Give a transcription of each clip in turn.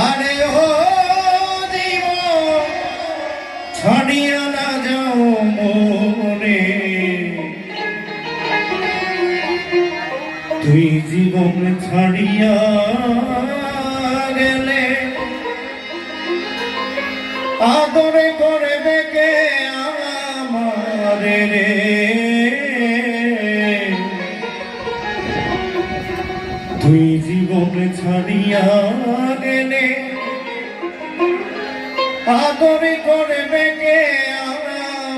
আরে ও জীবন ছাড়িয়া না যাও মনে, তুই জীবন ছাড়িয়া গেলে আদরে করবে কে আমারে রে। তুই জীবন ছাড়িয়া গেলে আদরে করবে কে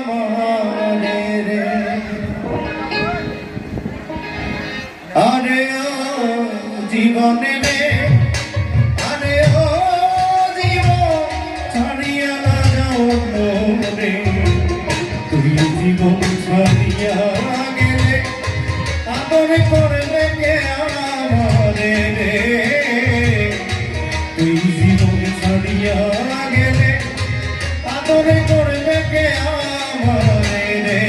আমারে রে। আরে ও জীবনে রে, আরে ও জীবন ছাড়িয়া না যাও মনে, তুই জীবন ছাড়িয়া গেলে আদরে করবে কে আমারে রে। তুই জীবন ছাড়িয়া গেলে আদরে করবে কে আমারে রে।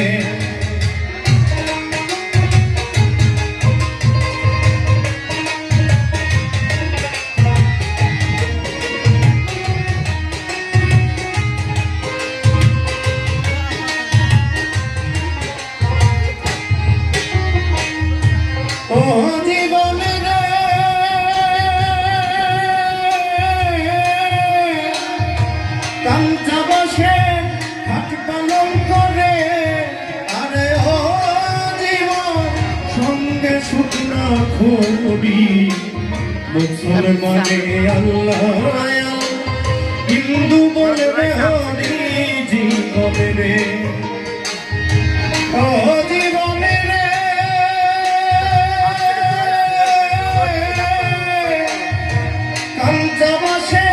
ও জীবনে রে, কাঞ্চা বসে হাট পালন করে, আরে ও জীবন সঙ্গে শুকনা খড়ি। মুসলমানে আল্লাহ হিন্দু বলবে হরি জীবনে রে। ও জীবনে রে, কাঞ্চা বসে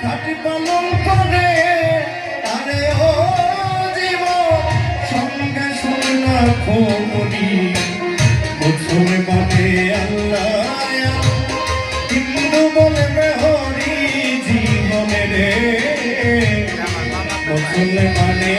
হাট পালন করে, আরে ও জীবন সঙ্গে শুকনা খড়ি। মুসলমানে আল্লাহ হিন্দু বলবে হরি জীবনে রে। মুসলমানে